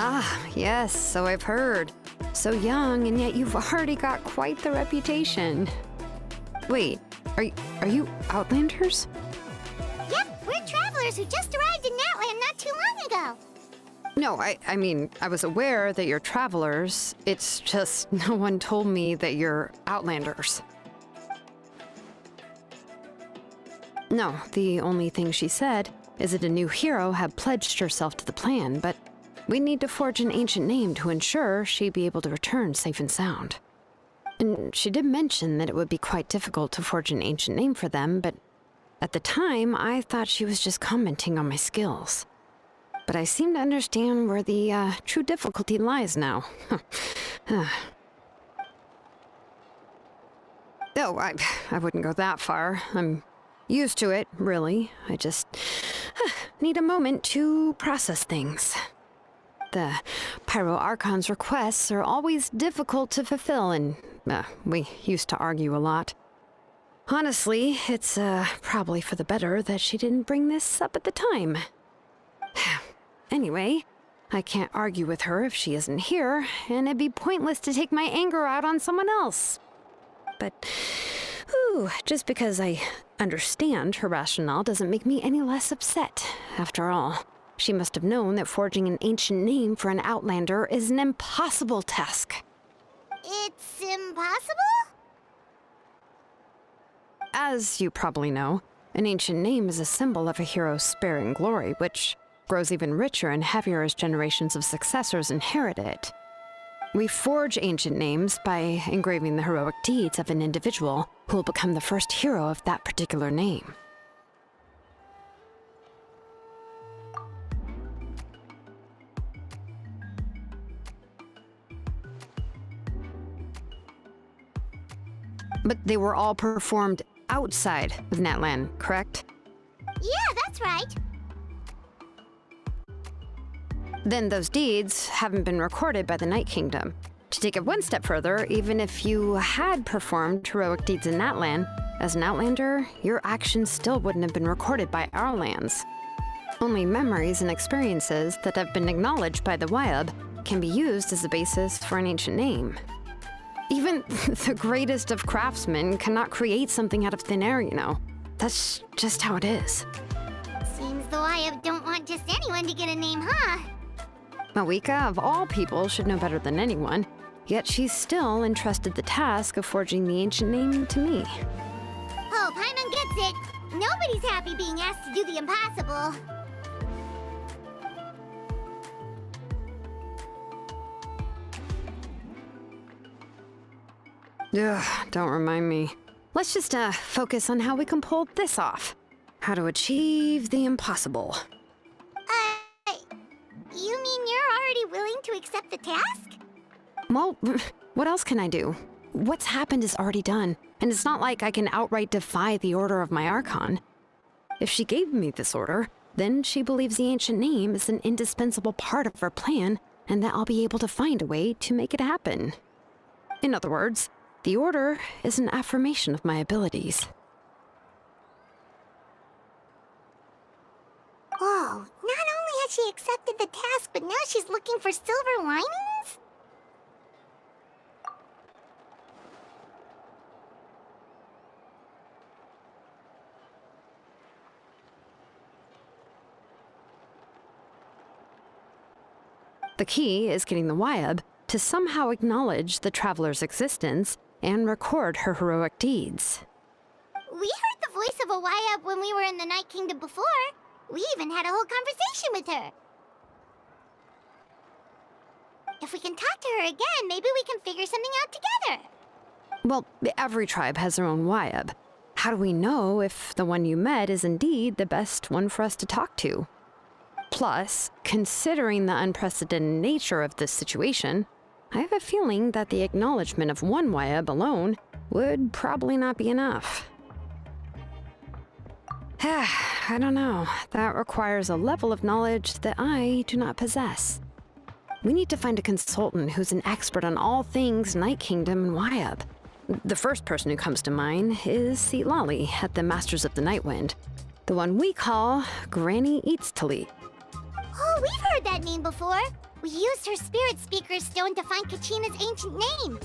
Ah, yes, so I've heard. So young, and yet you've already got quite the reputation. Wait, are you Outlanders? Yep, we're travelers who just arrived in Natland not too long ago. No, I mean, I was aware that you're travelers. It's just no one told me that you're Outlanders. No, the only thing she said is that a new hero had pledged herself to the plan, but we'd need to forge an ancient name to ensure she'd be able to return safe and sound. And she did mention that it would be quite difficult to forge an ancient name for them, but at the time, I thought she was just commenting on my skills. But I seem to understand where the true difficulty lies now. Oh, I wouldn't go that far. I'm used to it, really. I just need a moment to process things. The Pyro Archon's requests are always difficult to fulfill, and we used to argue a lot. Honestly, it's probably for the better that she didn't bring this up at the time. Anyway, I can't argue with her if she isn't here, and it'd be pointless to take my anger out on someone else. But, just because I understand her rationale doesn't make me any less upset. After all, she must have known that forging an ancient name for an Outlander is an impossible task. It's impossible? As you probably know, an ancient name is a symbol of a hero's spirit and glory, which grows even richer and heavier as generations of successors inherit it. We forge ancient names by engraving the heroic deeds of an individual who will become the first hero of that particular name. But they were all performed outside of Natland, correct? Yeah, that's right. Then those deeds haven't been recorded by the Night Kingdom. To take it one step further, even if you had performed heroic deeds in Natland, as an Outlander, your actions still wouldn't have been recorded by our lands. Only memories and experiences that have been acknowledged by the Wyab can be used as a basis for an ancient name. Even the greatest of craftsmen cannot create something out of thin air, you know. That's just how it is. Seems the Wyab don't want just anyone to get a name, huh? Mawika, of all people, should know better than anyone, yet she's still entrusted the task of forging the ancient name to me. Oh, Paimon gets it. Nobody's happy being asked to do the impossible. Ugh, don't remind me. Let's just focus on how we can pull this off. How to achieve the impossible. You mean you're already willing to accept the task? Well, what else can I do? What's happened is already done, and it's not like I can outright defy the order of my Archon. If she gave me this order, then she believes the ancient name is an indispensable part of her plan, and that I'll be able to find a way to make it happen. In other words, the order is an affirmation of my abilities. Whoa, not only has she accepted the task, but now she's looking for silver linings? The key is getting the Wyab to somehow acknowledge the traveler's existence and record her heroic deeds. We heard the voice of a Wyab when we were in the Night Kingdom before. We even had a whole conversation with her. If we can talk to her again, maybe we can figure something out together. Well, every tribe has their own Wyab. How do we know if the one you met is indeed the best one for us to talk to? Plus, considering the unprecedented nature of this situation, I have a feeling that the acknowledgement of one Wyab alone would probably not be enough. I don't know. That requires a level of knowledge that I do not possess. We need to find a consultant who's an expert on all things Night Kingdom and Wyab. The first person who comes to mind is Seatlali at the Masters of the Nightwind, the one we call Granny Eats to Lead. Oh, we've heard that name before. We used her spirit speaker stone to find Kachina's ancient name.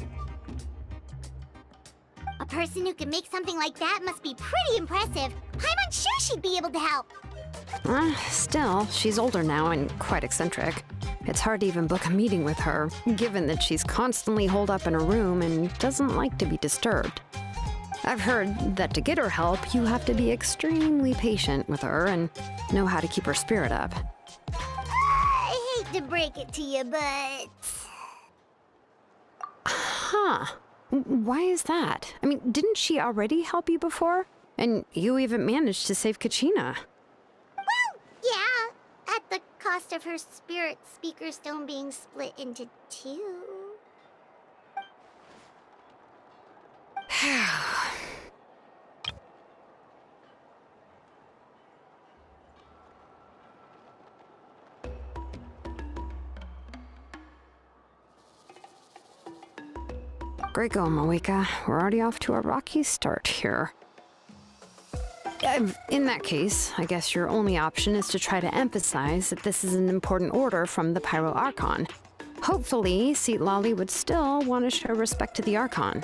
A person who can make something like that must be pretty impressive. I'm unsure she'd be able to help. Still, she's older now and quite eccentric. It's hard to even book a meeting with her, given that she's constantly holed up in her room and doesn't like to be disturbed. I've heard that to get her help, you have to be extremely patient with her and know how to keep her spirit up. I hate to break it to you, but... Huh. Why is that? I mean, didn't she already help you before? And you even managed to save Kachina. Well, yeah. At the cost of her spirit speaker stone being split into two. Great going, Moeka. We're already off to a rocky start here. In that case, I guess your only option is to try to emphasize that this is an important order from the Pyro Archon. Hopefully, Seat Lolly would still want to show respect to the Archon.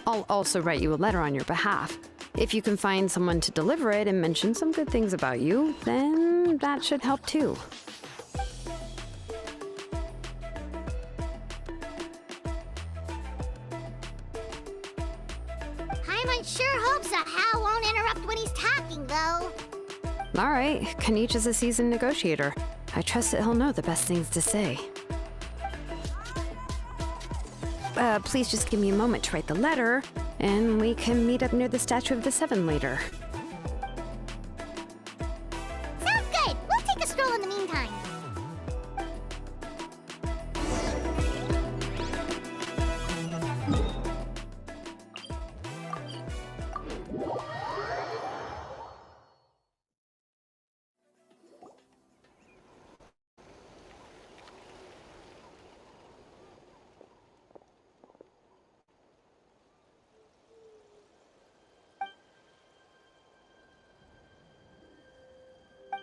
I'll also write you a letter on your behalf. If you can find someone to deliver it and mention some good things about you, then that should help too. Paimon sure hopes that Hal won't interrupt when he's talking, though. All right, Kinich is a seasoned negotiator. I trust that he'll know the best things to say. Please just give me a moment to write the letter, and we can meet up near the Statue of the Seven later. Sounds good. We'll take a stroll in the meantime.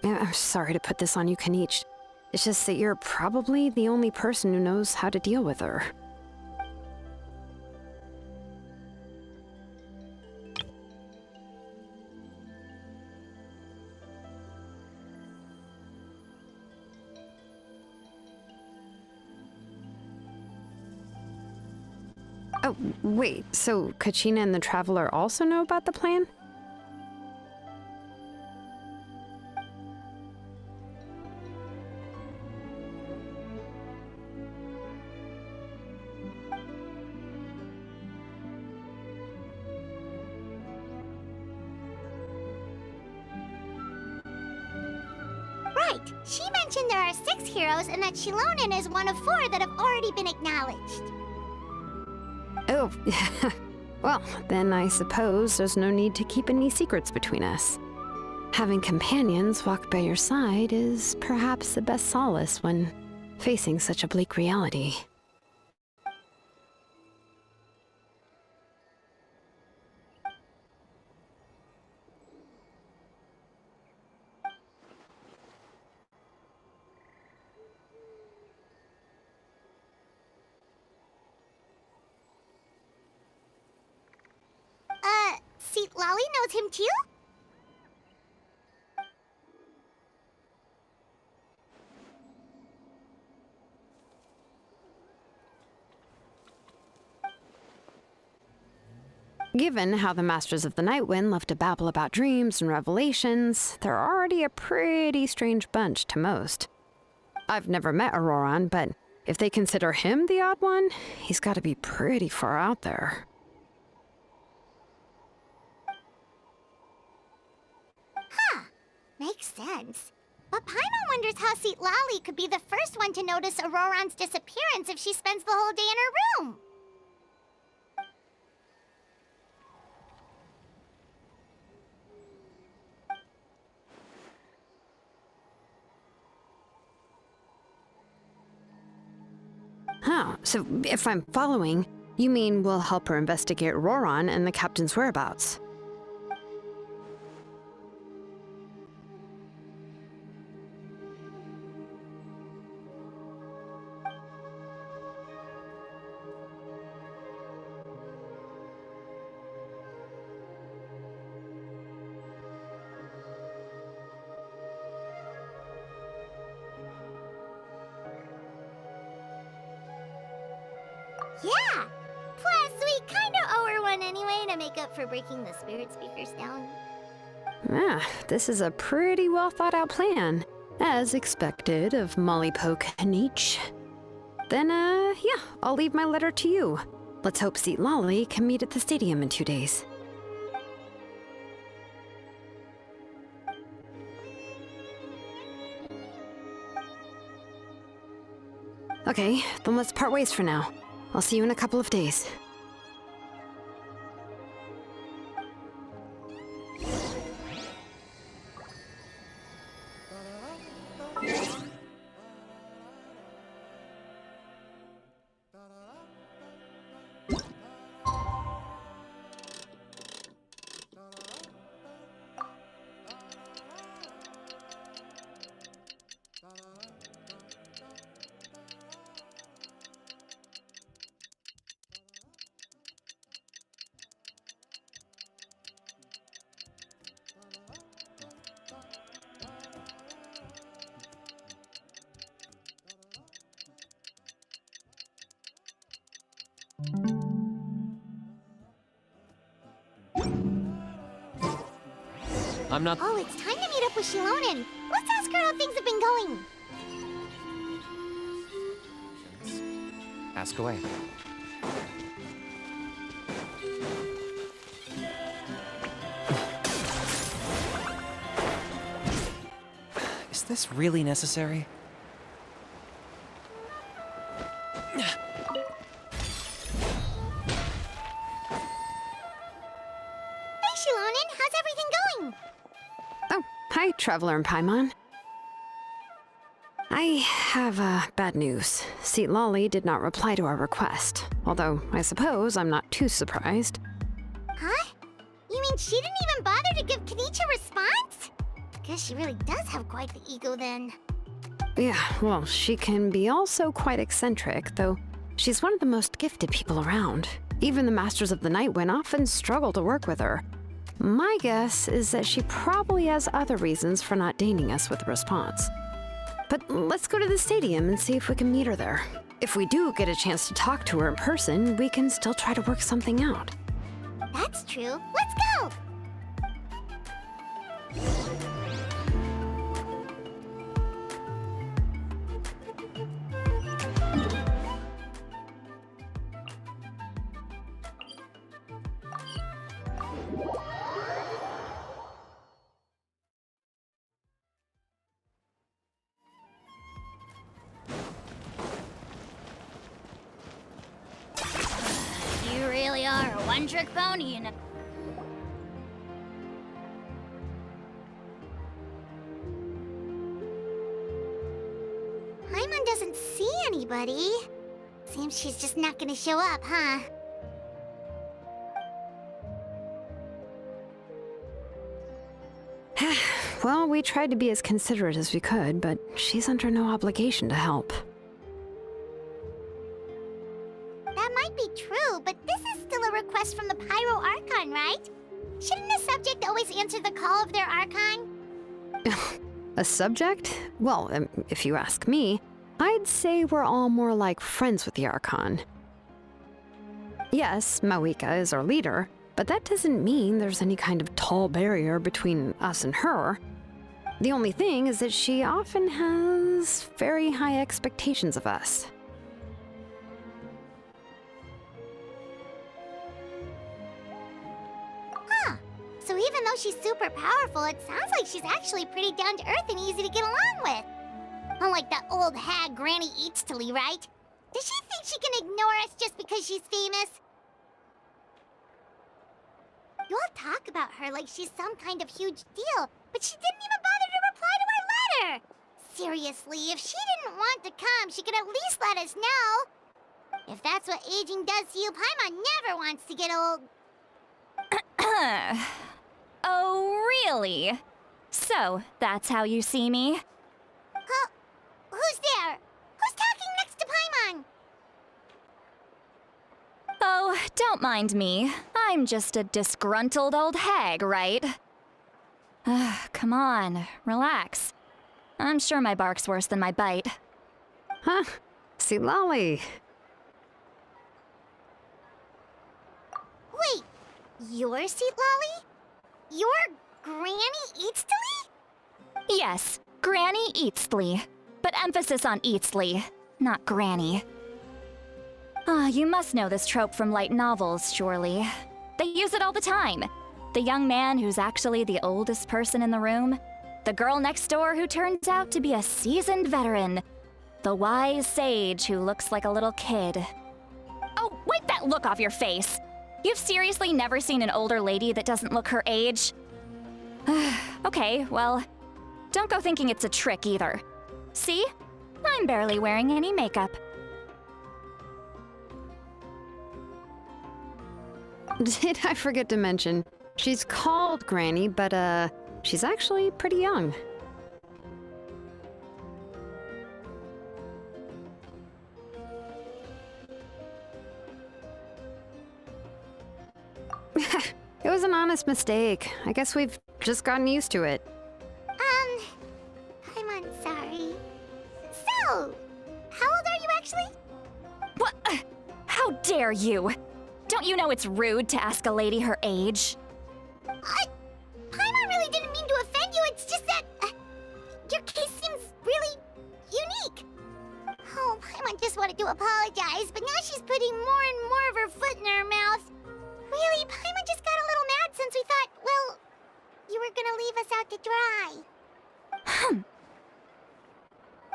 I'm sorry to put this on you, Kinich. It's just that you're probably the only person who knows how to deal with her. Oh, wait, so Kachina and the Traveler also know about the plan? Right. She mentioned there are 6 heroes and that Shilonen is one of 4 that have already been acknowledged. Oh, well, then I suppose there's no need to keep any secrets between us. Having companions walk by your side is perhaps the best solace when facing such a bleak reality. Seat Lolly knows him too? Given how the Masters of the Night Wind love to babble about dreams and revelations, they're already a pretty strange bunch to most. I've never met Auroran, but if they consider him the odd one, he's got to be pretty far out there. Makes sense. But Paimon wonders how Seat Lolly could be the first one to notice Auroran's disappearance if she spends the whole day in her room. Huh, so if I'm following, you mean we'll help her investigate Auroran and the captain's whereabouts? Yeah! Plus, we kinda owe her one anyway to make up for breaking the spirit speakers down. Ah, this is a pretty well thought out plan. As expected of Molly Poke Kinich. Then, yeah, I'll leave my letter to you. Let's hope Seat Lolly can meet at the stadium in 2 days. Okay, then let's part ways for now. I'll see you in a couple of days. I'm not. Oh, it's time to meet up with Shilonen. Let's ask her how things have been going. Ask away. Is this really necessary? Hey, Shilonen, how's everything going? Oh, hi, Traveler and Paimon. I have bad news. Seat Lolly did not reply to our request, although I suppose I'm not too surprised. Huh? You mean she didn't even bother to give kinich a response? Guess she really does have quite the ego then. Yeah, well, she can be also quite eccentric, though she's one of the most gifted people around. Even the Masters of the Nightwind often struggle to work with her. My guess is that she probably has other reasons for not deigning us with a response. But let's go to the stadium and see if we can meet her there. If we do get a chance to talk to her in person, we can still try to work something out. That's true. Let's go! You really are a one-trick pony, you know. Paimon doesn't see anybody. Seems she's just not gonna show up, huh? Well, we tried to be as considerate as we could, but she's under no obligation to help. That might be true, but this is still a request from the Pyro Archon, right? Shouldn't a subject always answer the call of their Archon? A subject? Well, if you ask me, I'd say we're all more like friends with the Archon. Yes, Mawika is our leader, but that doesn't mean there's any kind of tall barrier between us and her. The only thing is that she often has very high expectations of us. Huh. So even though she's super powerful, it sounds like she's actually pretty down to earth and easy to get along with. Unlike that old hag Granny Eatstily, right? Does she think she can ignore us just because she's famous? You all talk about her like she's some kind of huge deal, but she didn't even bother to reply to our letter! Seriously, if she didn't want to come, she could at least let us know. If that's what aging does to you, Paimon never wants to get old. Oh, really? So, that's how you see me? Huh? Who's there? Who's talking next to Paimon? Oh, don't mind me. I'm just a disgruntled old hag, right? Come on, relax. I'm sure my bark's worse than my bite. Huh? See, Lolly. Your seat, Lolly? Your Granny Eatsley? Yes, Granny Eatsley. But emphasis on Eatsley, not Granny. Ah, you must know this trope from light novels, surely. They use it all the time. The young man who's actually the oldest person in the room. The girl next door who turns out to be a seasoned veteran. The wise sage who looks like a little kid. Oh, wipe that look off your face! You've seriously never seen an older lady that doesn't look her age? Okay, well, don't go thinking it's a trick either. See? I'm barely wearing any makeup. Did I forget to mention? She's called Granny, but she's actually pretty young. It was an honest mistake. I guess we've just gotten used to it. I'm sorry. So, how old are you actually? What? How dare you? Don't you know it's rude to ask a lady her age? Paimon really didn't mean to offend you, it's just that your case seems really unique. Oh, Paimon just wanted to apologize, but now she's putting more and more of her foot in her mouth. Really, Paimon just got a little mad since we thought, well, you were gonna leave us out to dry.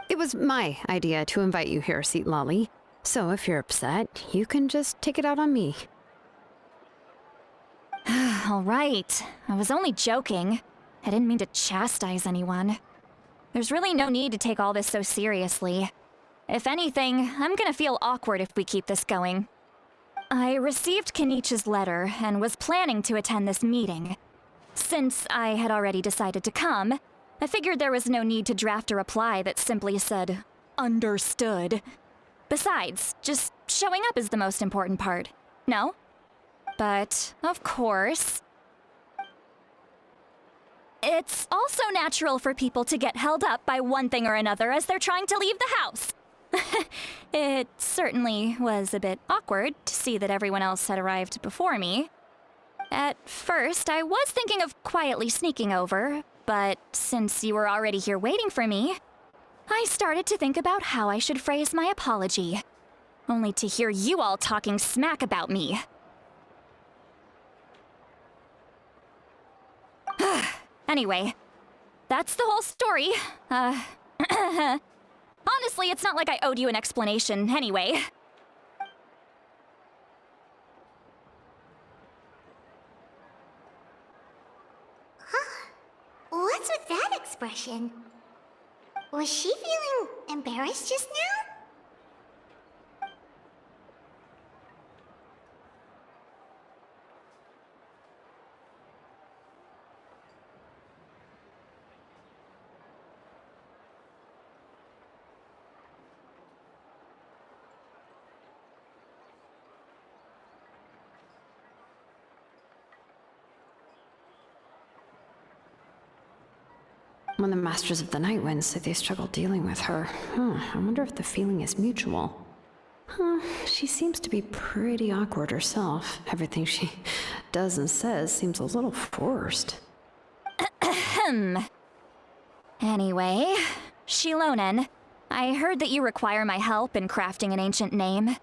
It was my idea to invite you here, Seat Lolly. So if you're upset, you can just take it out on me. All right. I was only joking. I didn't mean to chastise anyone. There's really no need to take all this so seriously. If anything, I'm gonna feel awkward if we keep this going. I received Kinich's letter and was planning to attend this meeting. Since I had already decided to come, I figured there was no need to draft a reply that simply said, "Understood." Besides, just showing up is the most important part, no? But, of course, it's also natural for people to get held up by one thing or another as they're trying to leave the house. It certainly was a bit awkward to see that everyone else had arrived before me. At first, I was thinking of quietly sneaking over, but since you were already here waiting for me, I started to think about how I should phrase my apology, only to hear you all talking smack about me. Anyway, that's the whole story. Honestly, it's not like I owed you an explanation anyway. What's with that expression? Was she feeling embarrassed just now? When the Masters of the Night Wind say they struggle dealing with her, I wonder if the feeling is mutual. She seems to be pretty awkward herself. Everything she does and says seems a little forced. Anyway, Shilonen, I heard that you require my help in crafting an ancient name.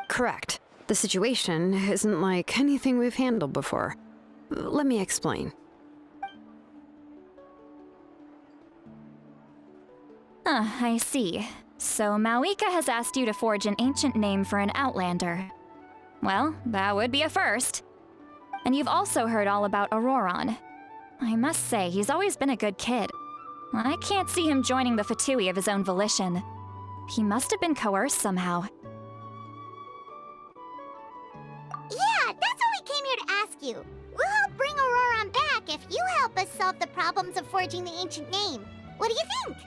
Correct. The situation isn't like anything we've handled before. Let me explain. I see. So Mauika has asked you to forge an ancient name for an Outlander. Well, that would be a first. And you've also heard all about Auroron. I must say, he's always been a good kid. I can't see him joining the Fatui of his own volition. He must have been coerced somehow. Yeah, that's what we came here to ask you. We'll help bring Auroron back if you help us solve the problems of forging the ancient name. What do you think?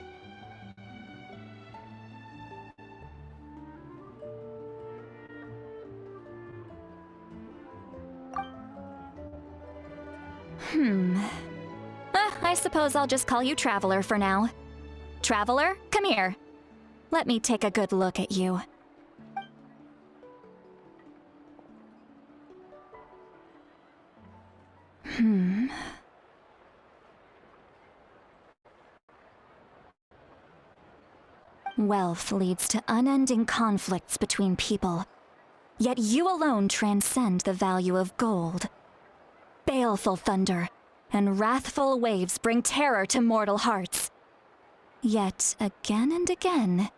I suppose I'll just call you Traveler for now. Traveler, come here. Let me take a good look at you. Wealth leads to unending conflicts between people. Yet you alone transcend the value of gold. Baleful thunder and wrathful waves bring terror to mortal hearts. Yet again and again,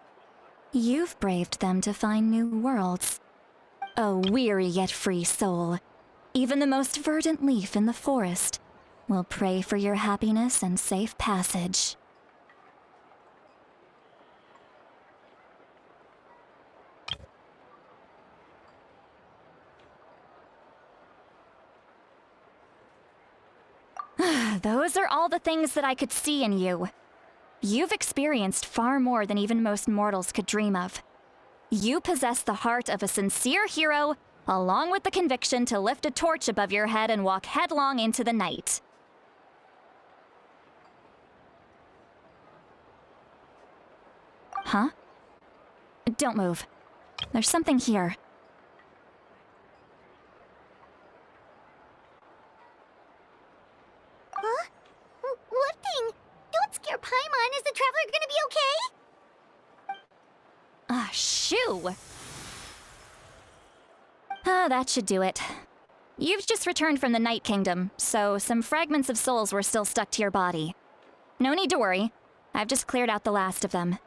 you've braved them to find new worlds. O weary yet free soul, even the most verdant leaf in the forest will pray for your happiness and safe passage. Those are all the things that I could see in you. You've experienced far more than even most mortals could dream of. You possess the heart of a sincere hero, along with the conviction to lift a torch above your head and walk headlong into the night. Huh? Don't move. There's something here. Huh? What thing? Don't scare Paimon. Is the traveler gonna be okay? Ah, shoo! Ah, that should do it. You've just returned from the Night Kingdom, so some fragments of souls were still stuck to your body. No need to worry. I've just cleared out the last of them.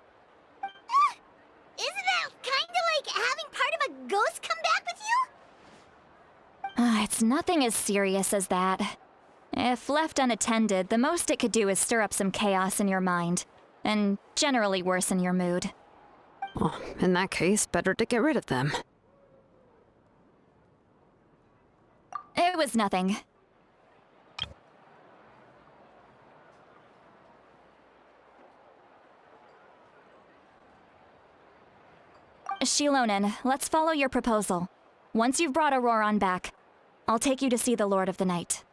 Isn't that kinda like having part of a ghost come back with you? Ah, it's nothing as serious as that. If left unattended, the most it could do is stir up some chaos in your mind, and generally worsen your mood. Well, in that case, better to get rid of them. It was nothing. Shilonen, let's follow your proposal. Once you've brought Auroron back, I'll take you to see the Lord of the Night.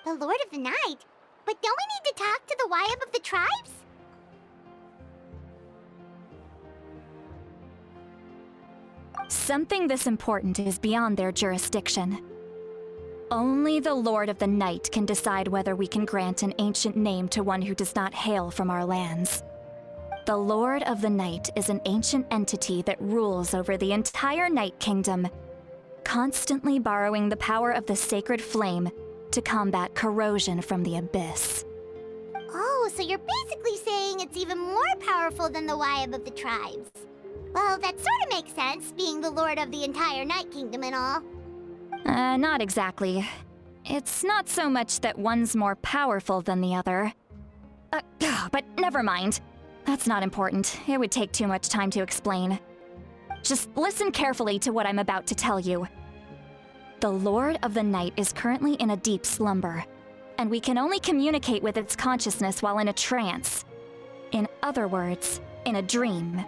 The Lord of the Night? But don't we need to talk to the Wyab of the tribes? Something this important is beyond their jurisdiction. Only the Lord of the Night can decide whether we can grant an ancient name to one who does not hail from our lands. The Lord of the Night is an ancient entity that rules over the entire Night Kingdom, constantly borrowing the power of the sacred flame to combat corrosion from the abyss. Oh, so you're basically saying it's even more powerful than the Wyab of the tribes. Well, that sort of makes sense, being the lord of the entire Night Kingdom and all. Not exactly. It's not so much that one's more powerful than the other. But never mind. That's not important. It would take too much time to explain. Just listen carefully to what I'm about to tell you. The Lord of the Night is currently in a deep slumber, and we can only communicate with its consciousness while in a trance. In other words, in a dream.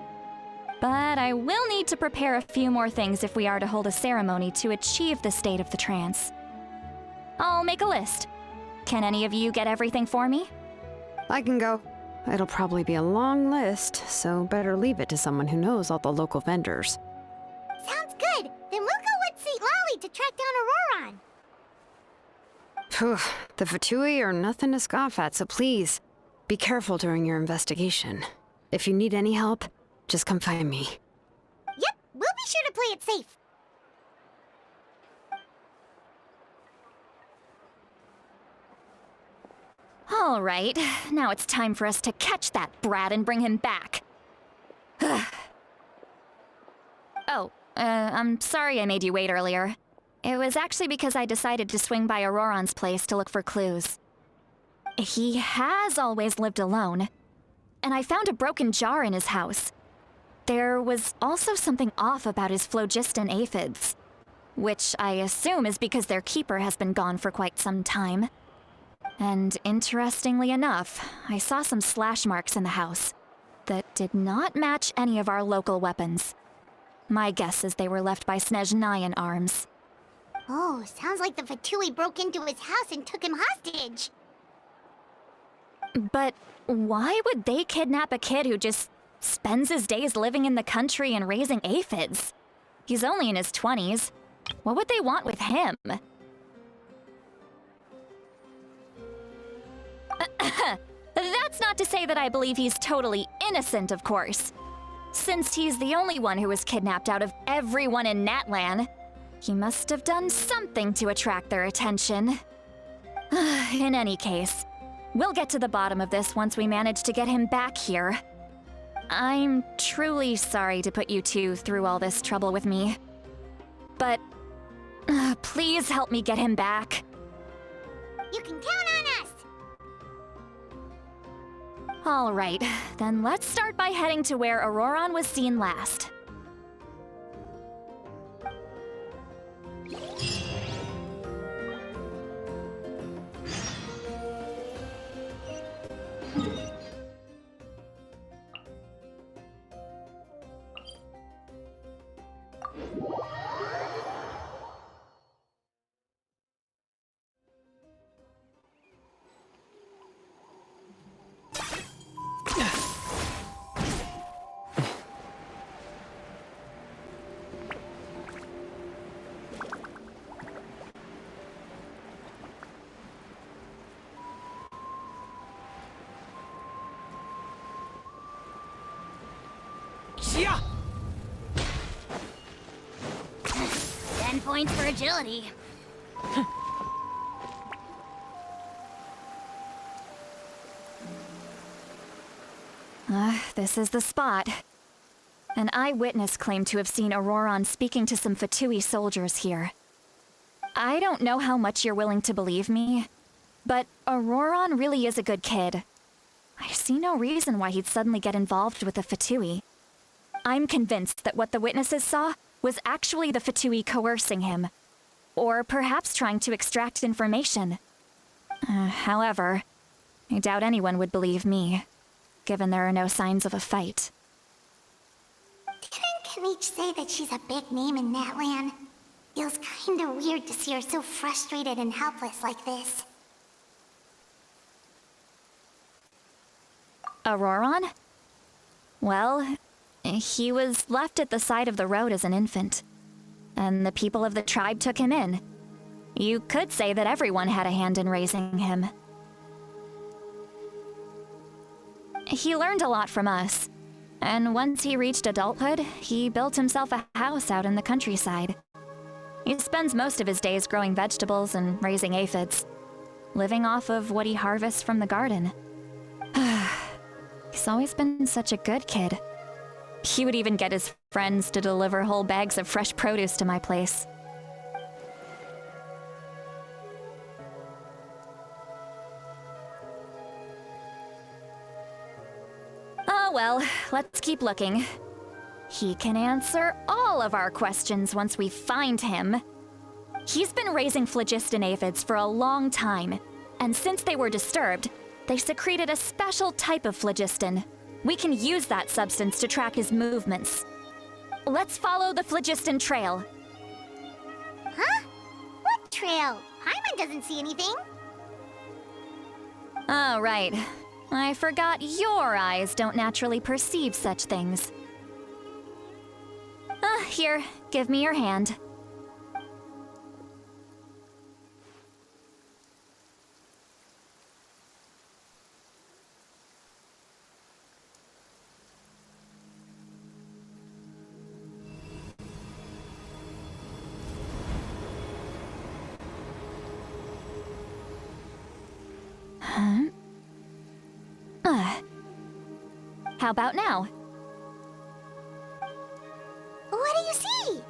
But I will need to prepare a few more things if we are to hold a ceremony to achieve the state of the trance. I'll make a list. Can any of you get everything for me? I can go. It'll probably be a long list, so better leave it to someone who knows all the local vendors. Sounds good. Then we'll go with St. Lolly to track down Auroron. Phew, the Fatui are nothing to scoff at, so please, be careful during your investigation. If you need any help, just come find me. Yep, we'll be sure to play it safe. All right, now it's time for us to catch that brat and bring him back. I'm sorry I made you wait earlier. It was actually because I decided to swing by Auroron's place to look for clues. He has always lived alone, and I found a broken jar in his house. There was also something off about his phlogiston aphids, which I assume is because their keeper has been gone for quite some time. And interestingly enough, I saw some slash marks in the house that did not match any of our local weapons. My guess is they were left by Snezhnayan arms. Oh, sounds like the Fatui broke into his house and took him hostage. But why would they kidnap a kid who just spends his days living in the country and raising aphids? He's only in his 20s. What would they want with him? That's not to say that I believe he's totally innocent, of course. Since he's the only one who was kidnapped out of everyone in Natlan, he must have done something to attract their attention. In any case, we'll get to the bottom of this once we manage to get him back here. I'm truly sorry to put you two through all this trouble with me. But please help me get him back. You can count on us! All right, then let's start by heading to where Auroron was seen last. Yeah! 10 points for agility. This is the spot. An eyewitness claimed to have seen Auroron speaking to some Fatui soldiers here. I don't know how much you're willing to believe me, but Auroron really is a good kid. I see no reason why he'd suddenly get involved with the Fatui. I'm convinced that what the witnesses saw was actually the Fatui coercing him, or perhaps trying to extract information. However, I doubt anyone would believe me, given there are no signs of a fight. Didn't kinich say that she's a big name in Natlan? Feels kinda weird to see her so frustrated and helpless like this. Auroron? Well, he was left at the side of the road as an infant, and the people of the tribe took him in. You could say that everyone had a hand in raising him. He learned a lot from us, and once he reached adulthood, he built himself a house out in the countryside. He spends most of his days growing vegetables and raising aphids, living off of what he harvests from the garden. He's always been such a good kid. He would even get his friends to deliver whole bags of fresh produce to my place. Oh well, let's keep looking. He can answer all of our questions once we find him. He's been raising phlogiston aphids for a long time, and since they were disturbed, they secreted a special type of phlogiston. We can use that substance to track his movements. Let's follow the phlogiston trail. Huh? What trail? Paimon doesn't see anything. Oh, right. I forgot your eyes don't naturally perceive such things. Here, give me your hand. How about now? What do you see?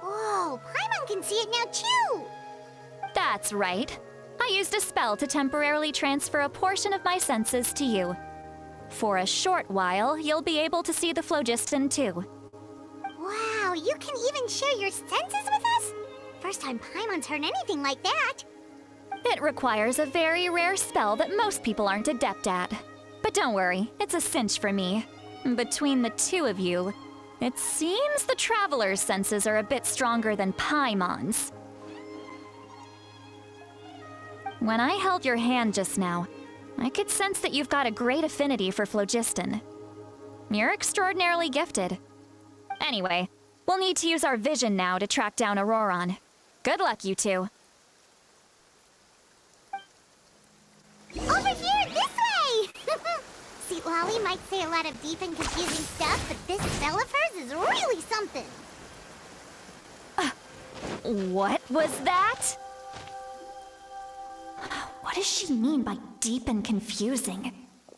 Whoa, Paimon can see it now too! That's right. I used a spell to temporarily transfer a portion of my senses to you. For a short while, you'll be able to see the phlogiston too. Wow, you can even share your senses with us? First time Paimon's heard anything like that. It requires a very rare spell that most people aren't adept at. But don't worry, it's a cinch for me. Between the two of you, it seems the Traveler's senses are a bit stronger than Paimon's. When I held your hand just now, I could sense that you've got a great affinity for phlogiston. You're extraordinarily gifted. Anyway, we'll need to use our vision now to track down Auroron. Good luck, you two. Over here, this way! See, Lolly might say a lot of deep and confusing stuff, but this spell of hers is really something. What was that? What does she mean by deep and confusing?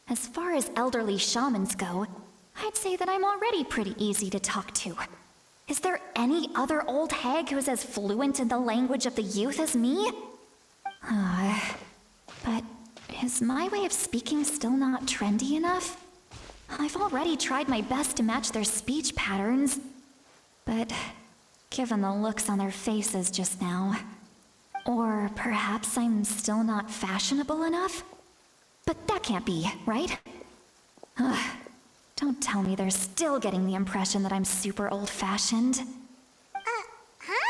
As far as elderly shamans go, I'd say that I'm already pretty easy to talk to. Is there any other old hag who's as fluent in the language of the youth as me? But is my way of speaking still not trendy enough? I've already tried my best to match their speech patterns. But given the looks on their faces just now... Or perhaps I'm still not fashionable enough? But that can't be, right? Don't tell me they're still getting the impression that I'm super old-fashioned. Huh?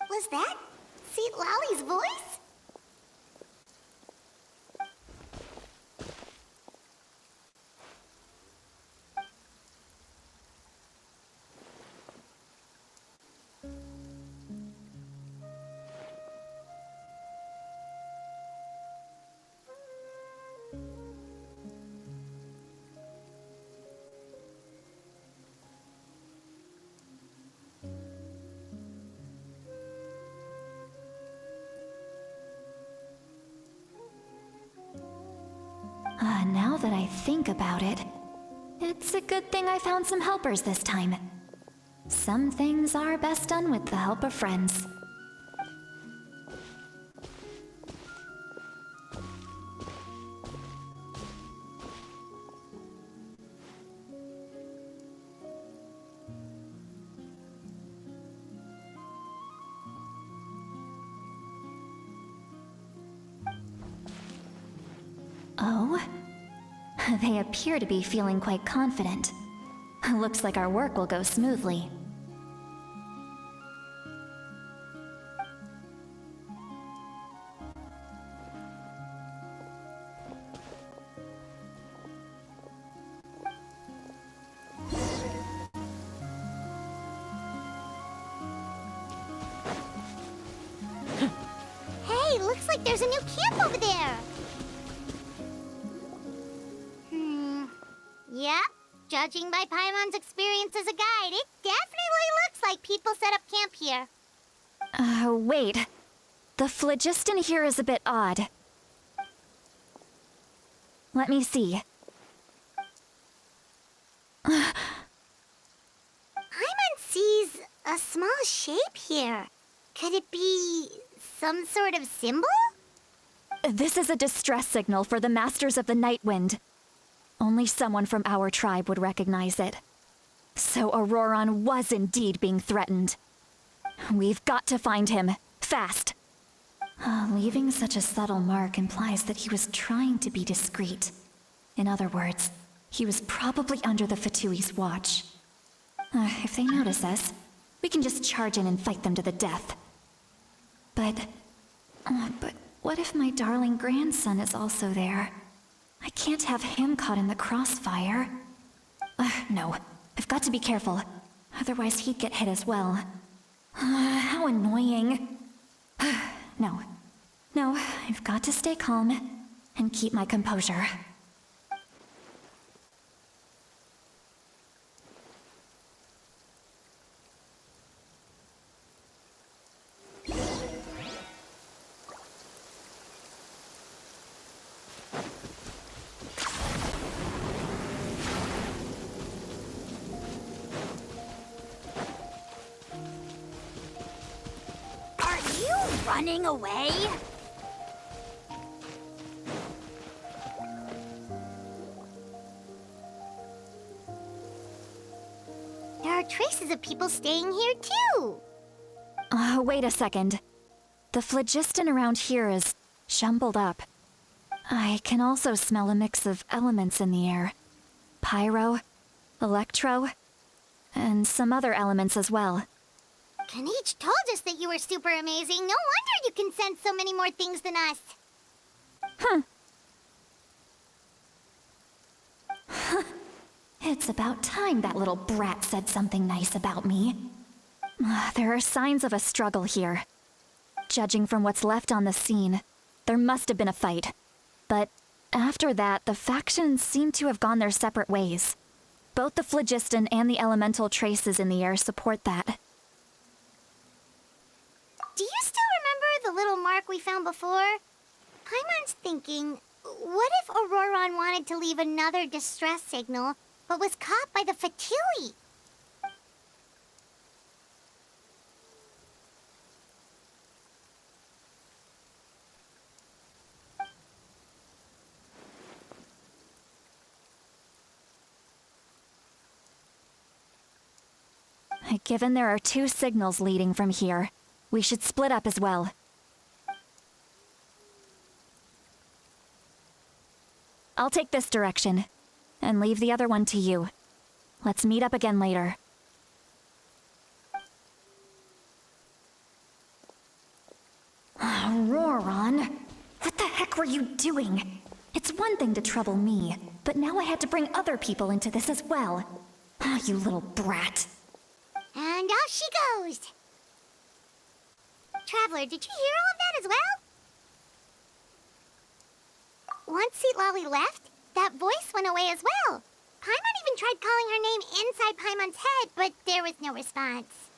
Was that Seat Lolly's voice? Now that I think about it, it's a good thing I found some helpers this time. Some things are best done with the help of friends. Oh? They appear to be feeling quite confident. Looks like our work will go smoothly. Hey, looks like there's a new camp over there. Yep, judging by Paimon's experience as a guide, it definitely looks like people set up camp here. Wait. The phlogiston here is a bit odd. Let me see. Paimon sees a small shape here. Could it be some sort of symbol? This is a distress signal for the Masters of the Night Wind. Only someone from our tribe would recognize it. So Auroron was indeed being threatened. We've got to find him, fast. Leaving such a subtle mark implies that he was trying to be discreet. In other words, he was probably under the Fatui's watch. If they notice us, we can just charge in and fight them to the death. But what if my darling grandson is also there? I can't have him caught in the crossfire. No, I've got to be careful. Otherwise he'd get hit as well. How annoying. No, I've got to stay calm and keep my composure. Running away? You're traces of people staying here too. Wait a second. The phlogiston around here is jumbled up. I can also smell a mix of elements in the air. Pyro, electro, and some other elements as well. Kinich told us that you were super amazing. No wonder you can sense so many more things than us. It's about time that little brat said something nice about me. There are signs of a struggle here. Judging from what's left on the scene, there must have been a fight. But after that, the factions seem to have gone their separate ways. Both the phlogiston and the elemental traces in the air support that. Do you still remember the little mark we found before? Paimon's thinking, what if Auroron wanted to leave another distress signal, but was caught by the Fatui? Given there are 2 signals leading from here, we should split up as well. I'll take this direction, and leave the other one to you. Let's meet up again later. Auroron, what the heck were you doing? It's one thing to trouble me, but now I had to bring other people into this as well. You little brat. And off she goes. Traveler, did you hear all of that as well? Once Seatlolly left, that voice went away as well. Paimon even tried calling her name inside Paimon's head, but there was no response.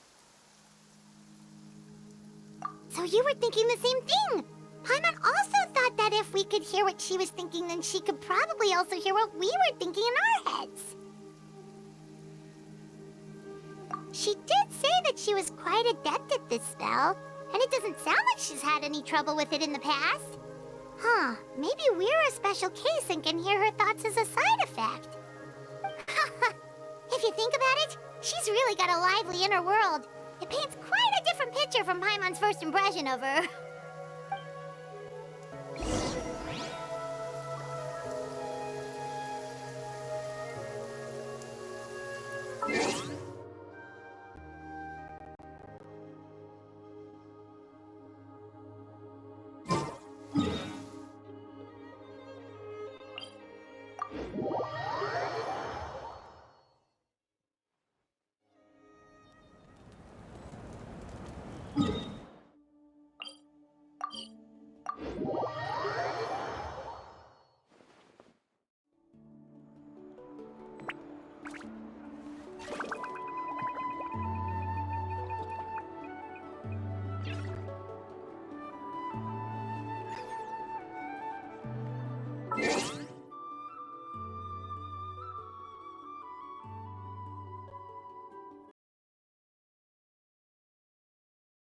So you were thinking the same thing. Paimon also thought that if we could hear what she was thinking, then she could probably also hear what we were thinking in our heads. She did say that she was quite adept at this spell, and it doesn't sound like she's had any trouble with it in the past. Huh, maybe we're a special case and can hear her thoughts as a side effect. If you think about it, she's really got a lively inner world. It paints quite a different picture from Paimon's first impression of her.